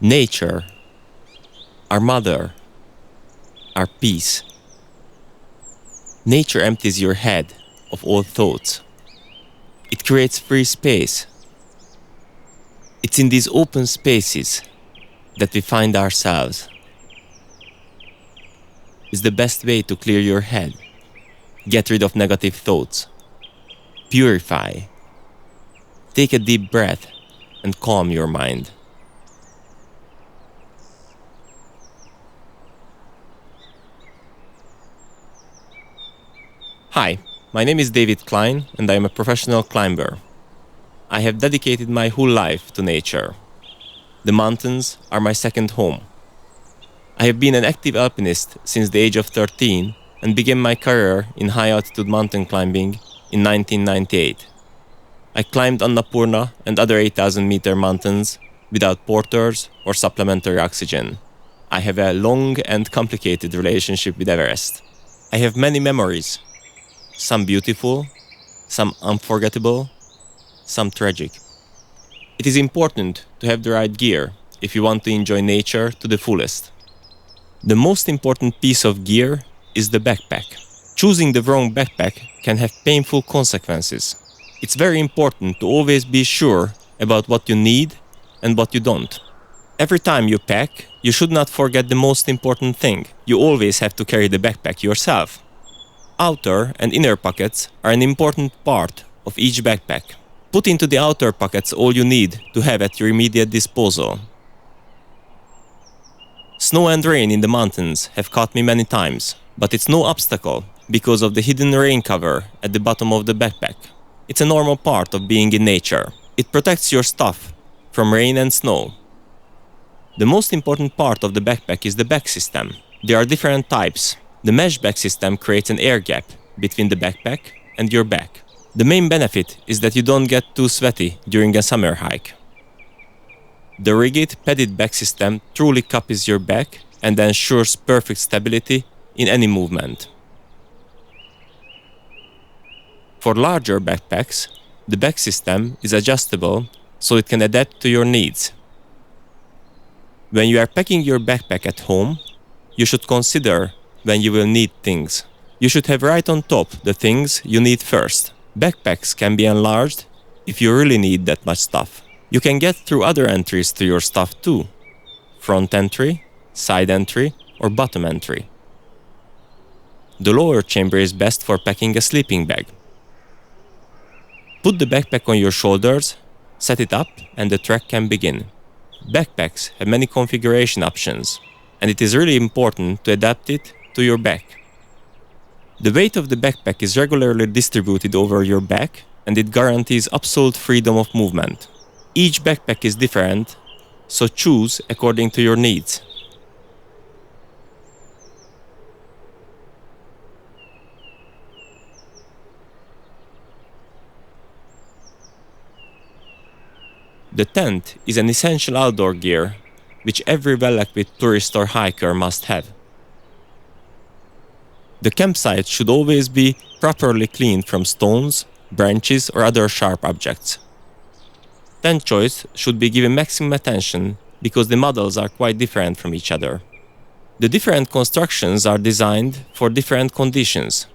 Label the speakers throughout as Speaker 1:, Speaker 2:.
Speaker 1: Nature, our mother, our peace. Nature empties your head of all thoughts. It creates free space. It's in these open spaces that we find ourselves. It's the best way to clear your head, get rid of negative thoughts, purify. Take a deep breath and calm your mind. Hi, my name is David Klein and I am a professional climber. I have dedicated my whole life to nature. The mountains are my second home. I have been an active alpinist since the age of 13 and began my career in high-altitude mountain climbing in 1998. I climbed Annapurna and other 8,000-meter mountains without porters or supplementary oxygen. I have a long and complicated relationship with Everest. I have many memories, some beautiful, some unforgettable, some tragic. It is important to have the right gear if you want to enjoy nature to the fullest. The most important piece of gear is the backpack. Choosing the wrong backpack can have painful consequences. It's very important to always be sure about what you need and what you don't. Every time you pack, you should not forget the most important thing. You always have to carry the backpack yourself. Outer and inner pockets are an important part of each backpack. Put into the outer pockets all you need to have at your immediate disposal. Snow and rain in the mountains have caught me many times, but it's no obstacle because of the hidden rain cover at the bottom of the backpack. It's a normal part of being in nature. It protects your stuff from rain and snow. The most important part of the backpack is the back system. There are different types. The mesh back system creates an air gap between the backpack and your back. The main benefit is that you don't get too sweaty during a summer hike. The rigid, padded back system truly copies your back and ensures perfect stability in any movement. For larger backpacks, the back system is adjustable so it can adapt to your needs. When you are packing your backpack at home, you should consider when you will need things. You should have right on top the things you need first. Backpacks can be enlarged if you really need that much stuff. You can get through other entries to your stuff too. Front entry, side entry, or bottom entry. The lower chamber is best for packing a sleeping bag. Put the backpack on your shoulders, set it up, and the trek can begin. Backpacks have many configuration options, and it is really important to adapt it to your back. The weight of the backpack is regularly distributed over your back, and it guarantees absolute freedom of movement. Each backpack is different, so choose according to your needs. The tent is an essential outdoor gear which every well-equipped tourist or hiker must have. The campsite should always be properly cleaned from stones, branches, or other sharp objects. Tent choice should be given maximum attention because the models are quite different from each other. The different constructions are designed for different conditions.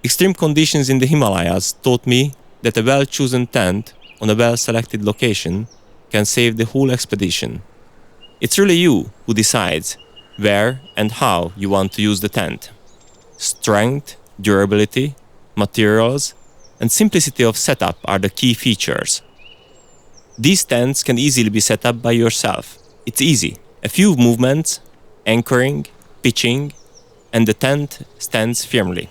Speaker 1: Extreme conditions in the Himalayas taught me that a well-chosen tent on a well-selected location can save the whole expedition. It's really you who decides where and how you want to use the tent. Strength, durability, materials, and simplicity of setup are the key features. These tents can easily be set up by yourself. It's easy. A few movements, anchoring, pitching, and the tent stands firmly.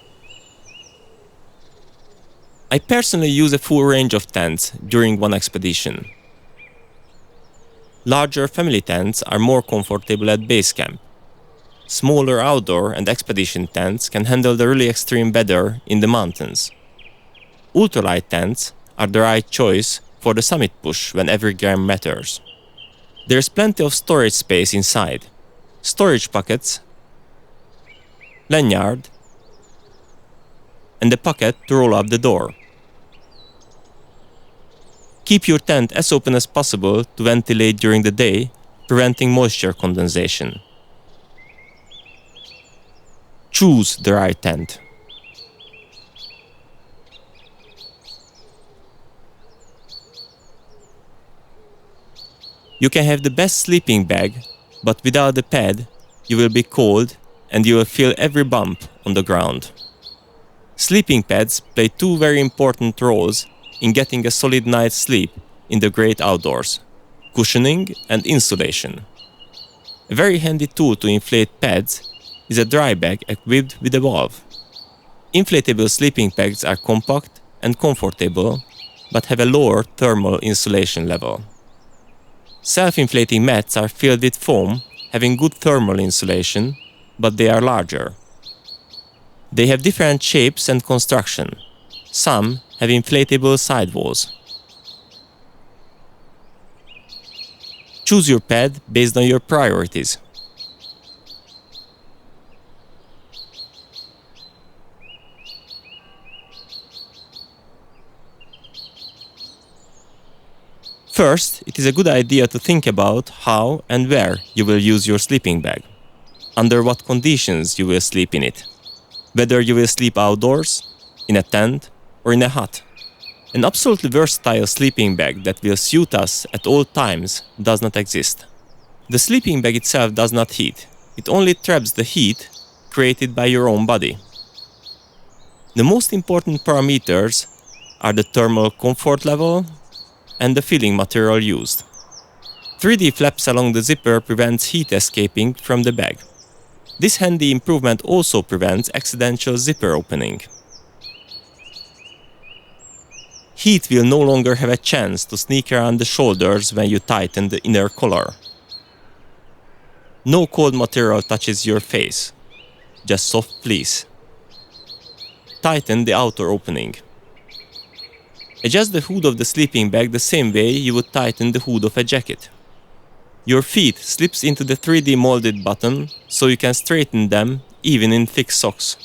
Speaker 1: I personally use a full range of tents during one expedition. Larger family tents are more comfortable at base camp. Smaller outdoor and expedition tents can handle the really extreme weather in the mountains. Ultralight tents are the right choice for the summit push when every gram matters. There's plenty of storage space inside. Storage pockets, lanyard, and a pocket to roll up the door. Keep your tent as open as possible to ventilate during the day preventing moisture condensation. Choose the right tent. You can have the best sleeping bag, but without the pad, you will be cold and you will feel every bump on the ground. Sleeping pads play two very important roles in getting a solid night's sleep in the great outdoors: cushioning and insulation. A very handy tool to inflate pads is a dry bag equipped with a valve. Inflatable sleeping bags are compact and comfortable, but have a lower thermal insulation level. Self-inflating mats are filled with foam, having good thermal insulation, but they are larger. They have different shapes and construction. Some have inflatable sidewalls. Choose your pad based on your priorities. First, it is a good idea to think about how and where you will use your sleeping bag, under what conditions you will sleep in it, whether you will sleep outdoors, in a tent, or in a hut. An absolutely versatile sleeping bag that will suit us at all times does not exist. The sleeping bag itself does not heat, it only traps the heat created by your own body. The most important parameters are the thermal comfort level and the filling material used. 3D flaps along the zipper prevents heat escaping from the bag. This handy improvement also prevents accidental zipper opening. Heat will no longer have a chance to sneak around the shoulders when you tighten the inner collar. No cold material touches your face, just soft fleece. Tighten the outer opening. Adjust the hood of the sleeping bag the same way you would tighten the hood of a jacket. Your feet slips into the 3D molded bottom so you can straighten them even in thick socks.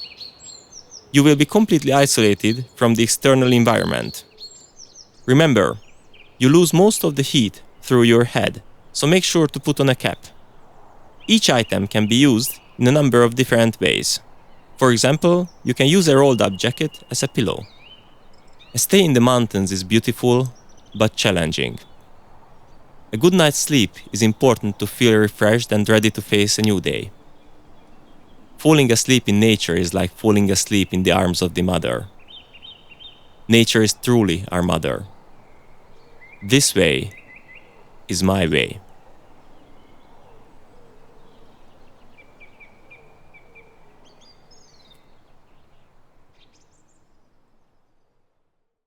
Speaker 1: You will be completely isolated from the external environment. Remember, you lose most of the heat through your head, so make sure to put on a cap. Each item can be used in a number of different ways. For example, you can use a rolled up jacket as a pillow. A stay in the mountains is beautiful, but challenging. A good night's sleep is important to feel refreshed and ready to face a new day. Falling asleep in nature is like falling asleep in the arms of the mother. Nature is truly our mother. This way is my way.